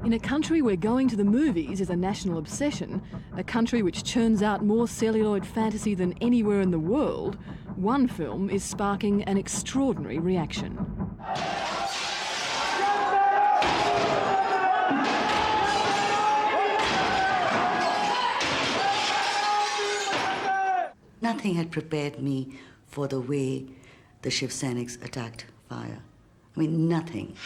In a country where going to the movies is a national obsession, a country which churns out more celluloid fantasy than anywhere in the world, one film is sparking an extraordinary reaction. Nothing had prepared me for the way the Shiv Seniks attacked fire. I mean, nothing.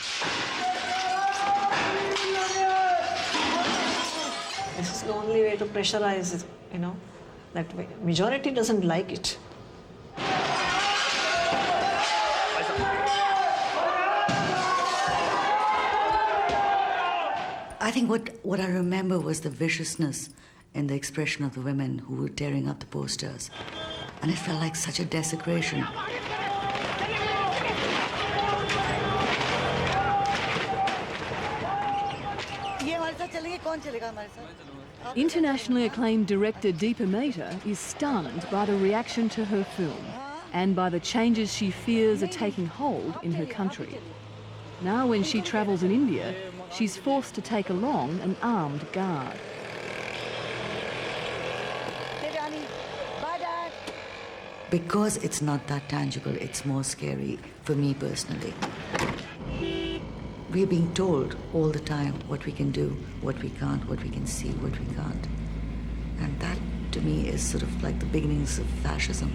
This is the only way to pressurize it, that way. Majority doesn't like it. I think what I remember was the viciousness in the expression of the women who were tearing up the posters. And it felt like such a desecration. Internationally acclaimed director Deepa Mehta is stunned by the reaction to her film and by the changes she fears are taking hold in her country. Now when she travels in India, she's forced to take along an armed guard. Because it's not that tangible, it's more scary for me personally. We're being told all the time what we can do, what we can't, what we can see, what we can't. And that, to me, is sort of like the beginnings of fascism.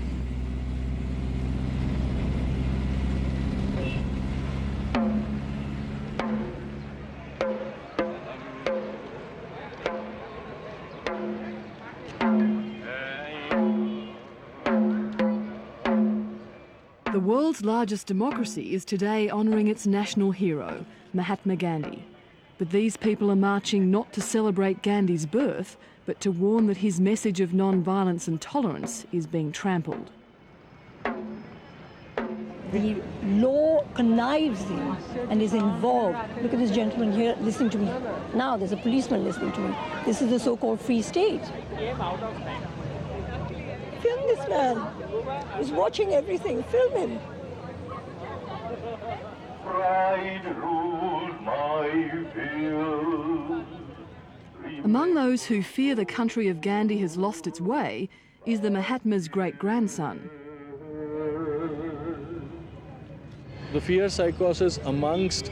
The world's largest democracy is today honouring its national hero, Mahatma Gandhi. But these people are marching not to celebrate Gandhi's birth, but to warn that his message of non-violence and tolerance is being trampled. The law connives him and is involved. Look at this gentleman here listening to me. Now there's a policeman listening to me. This is the so-called free state. Film this man. He's watching everything. Film him. Pride rule my will. Among those who fear the country of Gandhi has lost its way is the Mahatma's great-grandson. The fear psychosis amongst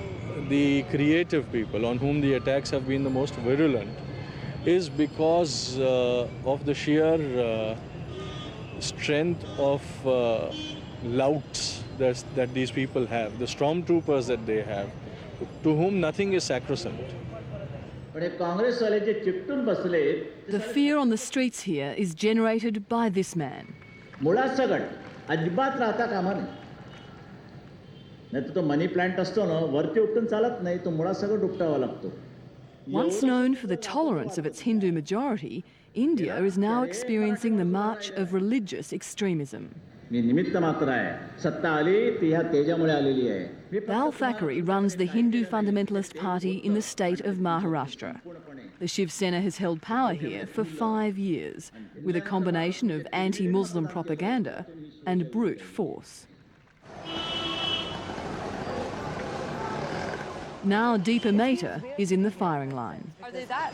the creative people on whom the attacks have been the most virulent is because of the sheer strength of louts that these people have, the stormtroopers that they have, to whom nothing is sacrosanct. The fear on the streets here is generated by this man. Once known for the tolerance of its Hindu majority, India is now experiencing the march of religious extremism. Bal Thackeray runs the Hindu fundamentalist party in the state of Maharashtra. The Shiv Sena has held power here for 5 years, with a combination of anti-Muslim propaganda and brute force. Now Deepa Mehta is in the firing line. Are they that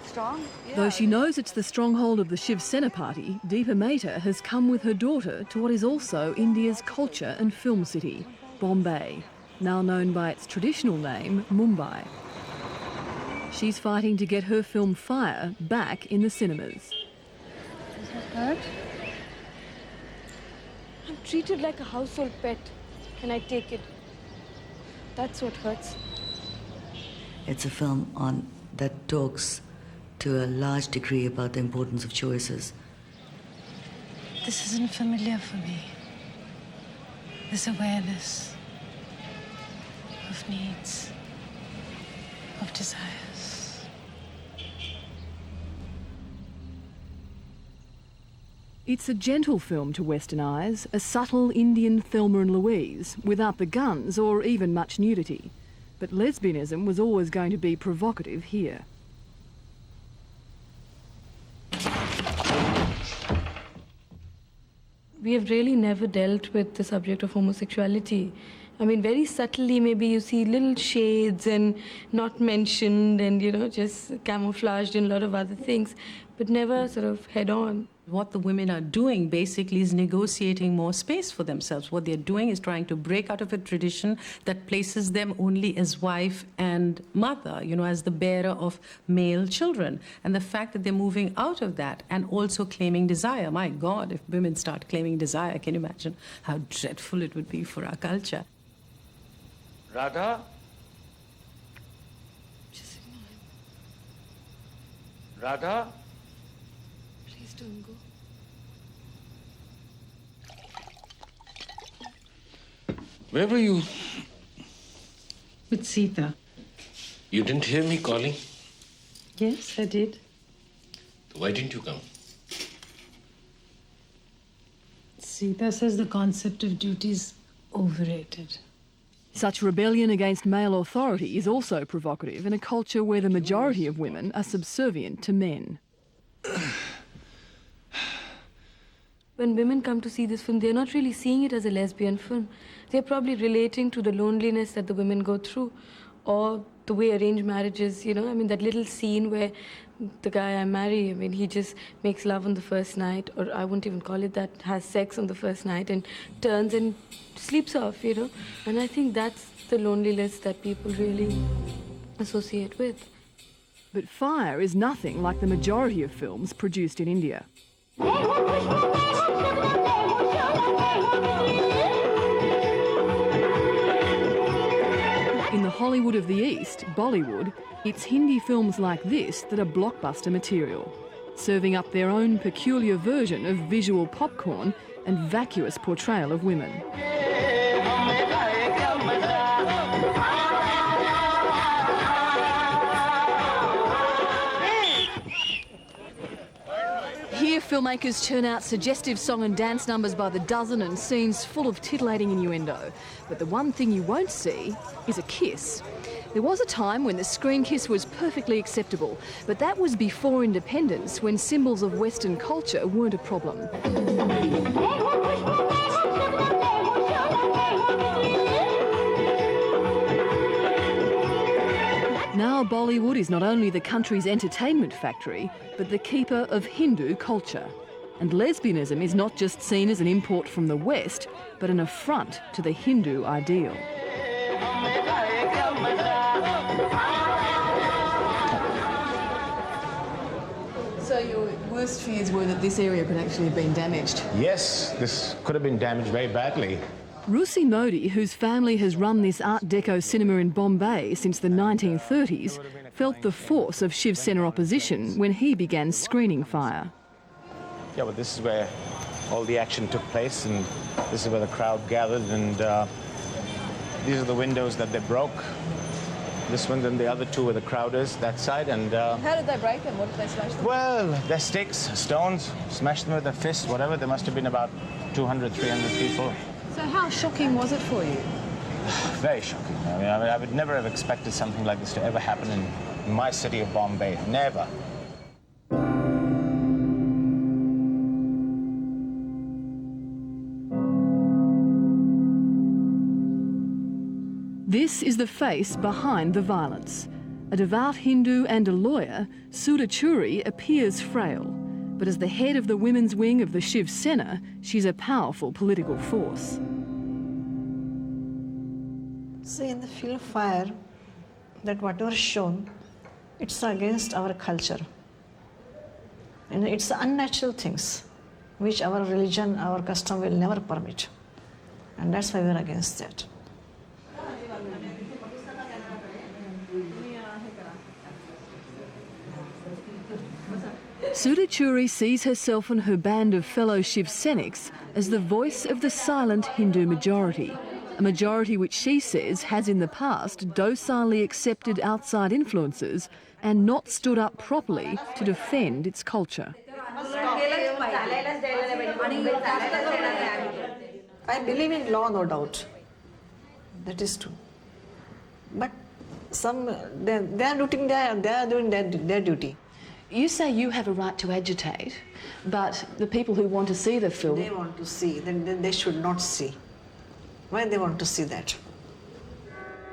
strong? Yeah. Though she knows it's the stronghold of the Shiv Sena party, Deepa Mehta has come with her daughter to what is also India's culture and film city, Bombay, now known by its traditional name, Mumbai. She's fighting to get her film Fire back in the cinemas. Does that hurt? I'm treated like a household pet. Can I take it? That's what hurts. It's a film that talks to a large degree about the importance of choices. This isn't familiar for me. This awareness of needs, of desires. It's a gentle film to Western eyes, a subtle Indian Thelma and Louise, without the guns or even much nudity. But lesbianism was always going to be provocative here. We have really never dealt with the subject of homosexuality I mean, very subtly, maybe you see little shades and not mentioned and, you know, just camouflaged in a lot of other things, but never sort of head on. What the women are doing basically is negotiating more space for themselves. What they're doing is trying to break out of a tradition that places them only as wife and mother, you know, as the bearer of male children. And the fact that they're moving out of that and also claiming desire. My God, if women start claiming desire, can you imagine how dreadful it would be for our culture? Radha? Just ignore him. Radha? Please don't go. Where were you? With Sita. You didn't hear me calling? Yes, I did. Why didn't you come? Sita says the concept of duty is overrated. Such rebellion against male authority is also provocative in a culture where the majority of women are subservient to men. When women come to see this film, they're not really seeing it as a lesbian film. They're probably relating to the loneliness that the women go through, or the way arranged marriages, you know, I mean, that little scene where the guy I marry, I mean, he just makes love on the first night, or I wouldn't even call it that, has sex on the first night and turns and sleeps off, you know. And I think that's the loneliness that people really associate with. But Fire is nothing like the majority of films produced in India. In the Hollywood of the East, Bollywood, it's Hindi films like this that are blockbuster material, serving up their own peculiar version of visual popcorn and vacuous portrayal of women. Here, filmmakers churn out suggestive song and dance numbers by the dozen and scenes full of titillating innuendo. But the one thing you won't see is a kiss. There was a time when the screen kiss was perfectly acceptable, but that was before independence, when symbols of Western culture weren't a problem. Now Bollywood is not only the country's entertainment factory, but the keeper of Hindu culture. And lesbianism is not just seen as an import from the West, but an affront to the Hindu ideal. So your worst fears were that this area could actually have been damaged? Yes, this could have been damaged very badly. Rusi Modi, whose family has run this Art Deco cinema in Bombay since the 1930s, felt the force of Shiv Sena opposition when he began screening Fire. Yeah, well, this is where all the action took place, and this is where the crowd gathered, and these are the windows that they broke. This one, then the other two were the crowders, that side, and... How did they break them? What did they smash them? Well, their sticks, stones, smashed them with their fists, whatever. There must have been about 200, 300 people. So how shocking was it for you? Very shocking. I would never have expected something like this to ever happen in my city of Bombay. Never. This is the face behind the violence. A devout Hindu and a lawyer, Sadi Churi appears frail, but as the head of the women's wing of the Shiv Sena, she's a powerful political force. See, in the film Fire, that whatever is shown, it's against our culture. And it's unnatural things, which our religion, our custom will never permit. And that's why we're against that. Sadi Churi sees herself and her band of fellow Shiv Senics as the voice of the silent Hindu majority, a majority which she says has in the past docilely accepted outside influences and not stood up properly to defend its culture. I believe in law, no doubt. That is true. But they are doing their duty. You say you have a right to agitate, but the people who want to see the film... They want to see, then they should not see. Why they want to see that?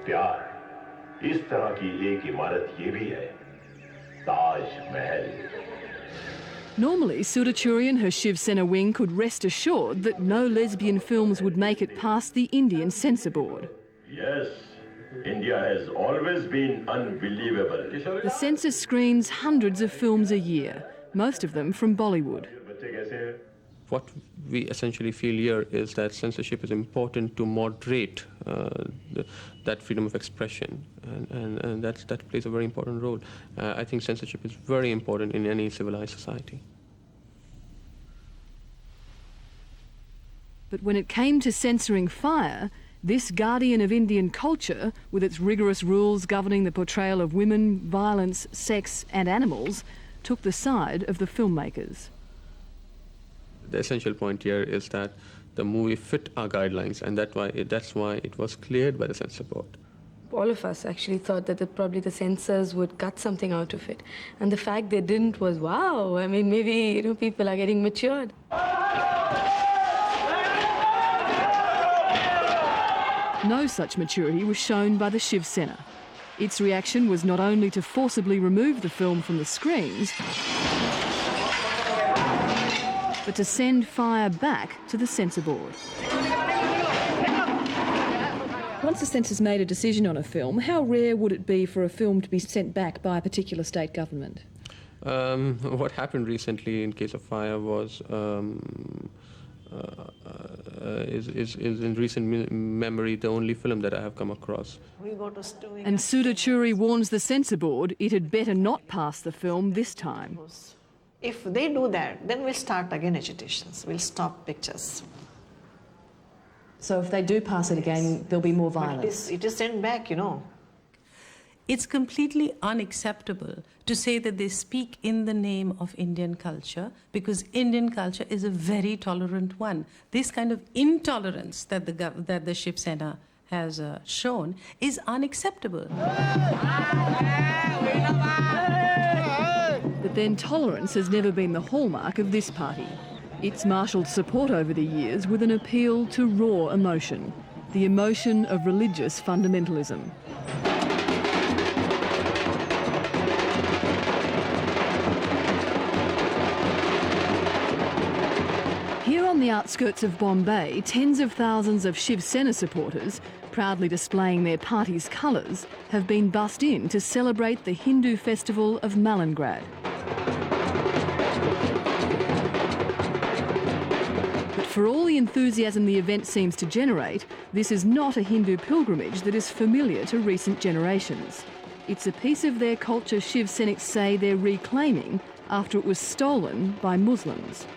प्यार इस तरह की एक इमारत ये भी है, Taj Mahal. Normally, Sadi Churi and her Shiv Sena wing could rest assured that no lesbian films would make it past the Indian censor board. Yes, India has always been unbelievable. The censor screens hundreds of films a year, most of them from Bollywood. What we essentially feel here is that censorship is important to moderate that freedom of expression, and that plays a very important role. I think censorship is very important in any civilized society. But when it came to censoring fire, this guardian of Indian culture, with its rigorous rules governing the portrayal of women, violence, sex and animals, took the side of the filmmakers. The essential point here is that the movie fit our guidelines, and that's why it was cleared by the censor board. All of us actually thought that probably the censors would cut something out of it. And the fact they didn't was, wow, I mean, maybe people are getting matured. No such maturity was shown by the Shiv Sena. Its reaction was not only to forcibly remove the film from the screens, but to send fire back to the censor board. Once the censors made a decision on a film, how rare would it be for a film to be sent back by a particular state government? What happened recently in case of fire was is in recent memory the only film that I have come across. And Sadi Churi warns the censor board it had better not pass the film this time. If they do that, then we'll start again agitations. We'll stop pictures. So if they do pass it again, there'll be more violence? It is sent back, It's completely unacceptable to say that they speak in the name of Indian culture, because Indian culture is a very tolerant one. This kind of intolerance that the Shiv Sena has shown is unacceptable. But then tolerance has never been the hallmark of this party. It's marshalled support over the years with an appeal to raw emotion, the emotion of religious fundamentalism. Here on the outskirts of Bombay, tens of thousands of Shiv Sena supporters, proudly displaying their party's colours, have been bussed in to celebrate the Hindu festival of Malangrad. But for all the enthusiasm the event seems to generate, this is not a Hindu pilgrimage that is familiar to recent generations. It's a piece of their culture Shiv Seniks say they're reclaiming after it was stolen by Muslims.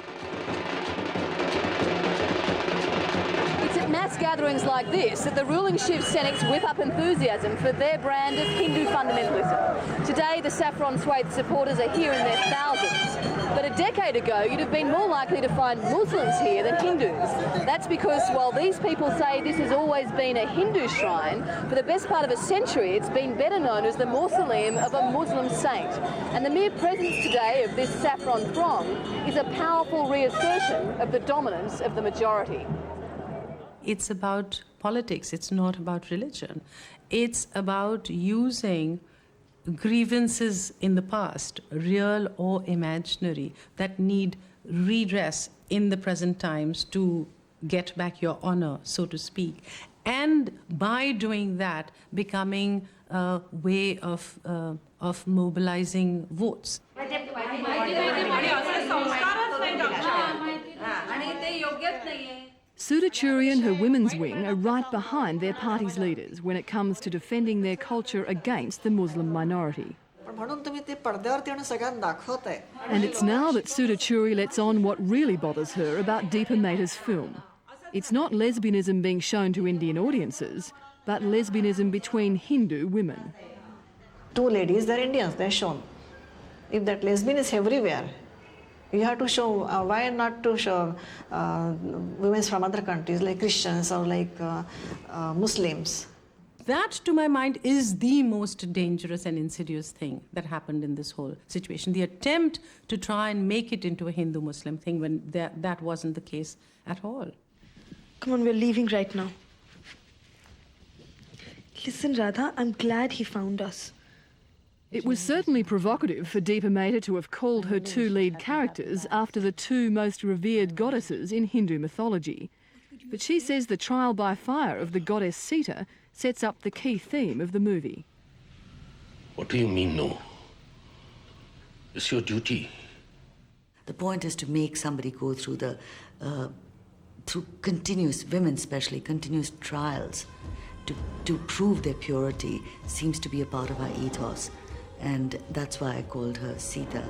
Mass gatherings like this that the ruling Shiv Seniks whip up enthusiasm for their brand of Hindu fundamentalism. Today, the saffron swathed supporters are here in their thousands. But a decade ago, you'd have been more likely to find Muslims here than Hindus. That's because while these people say this has always been a Hindu shrine, for the best part of a century, it's been better known as the mausoleum of a Muslim saint. And the mere presence today of this saffron throng is a powerful reassertion of the dominance of the majority. It's about politics, it's not about religion. It's about using grievances in the past, real or imaginary, that need redress in the present times to get back your honor, so to speak. And by doing that, becoming a way of mobilizing votes. Sadi Churi and her women's wing are right behind their party's leaders when it comes to defending their culture against the Muslim minority. And it's now that Sadi Churi lets on what really bothers her about Deepa Mehta's film. It's not lesbianism being shown to Indian audiences, but lesbianism between Hindu women. Two ladies, they're Indians, they're shown. If that lesbian is everywhere, you have to show, why not to show women from other countries like Christians or like Muslims? That, to my mind, is the most dangerous and insidious thing that happened in this whole situation. The attempt to try and make it into a Hindu-Muslim thing when that wasn't the case at all. Come on, we're leaving right now. Listen, Radha, I'm glad he found us. It was certainly provocative for Deepa Mehta to have called her two lead characters after the two most revered goddesses in Hindu mythology. But she says the trial by fire of the goddess Sita sets up the key theme of the movie. What do you mean, no? It's your duty. The point is to make somebody go through through continuous, women especially, continuous trials to prove their purity seems to be a part of our ethos. And that's why I called her Sita.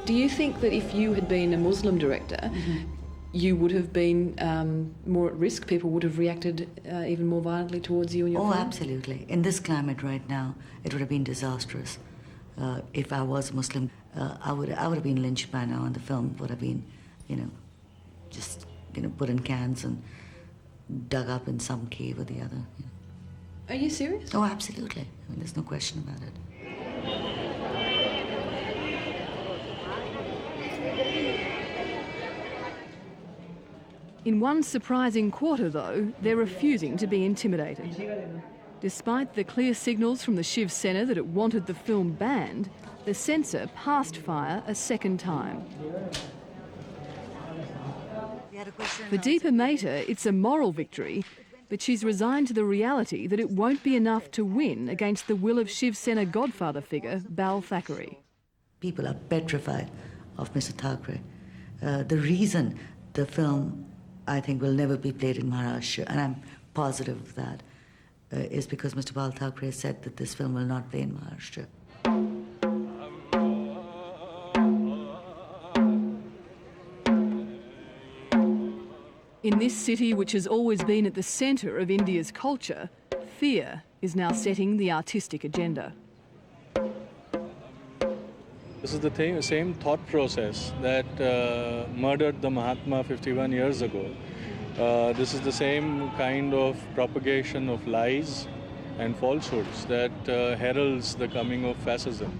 Do you think that if you had been a Muslim director, you would have been more at risk? People would have reacted even more violently towards you and your film? film? Absolutely. In this climate right now, it would have been disastrous. If I was Muslim, I would have been lynched by now, and the film would have been, just put in cans and dug up in some cave or the other. Are you serious? Oh, absolutely. I mean, there's no question about it. In one surprising quarter, though, they're refusing to be intimidated. Despite the clear signals from the Shiv Sena that it wanted the film banned, the censor passed fire a second time. For Deepa Mehta, it's a moral victory, but she's resigned to the reality that it won't be enough to win against the will of Shiv Sena godfather figure, Bal Thackeray. People are petrified of Mr. Thackeray. The reason the film, I think, will never be played in Maharashtra, and I'm positive of that, is because Mr. Bal Thackeray said that this film will not play in Maharashtra. In this city, which has always been at the centre of India's culture, fear is now setting the artistic agenda. This is the same thought process that murdered the Mahatma 51 years ago. This is the same kind of propagation of lies and falsehoods that heralds the coming of fascism.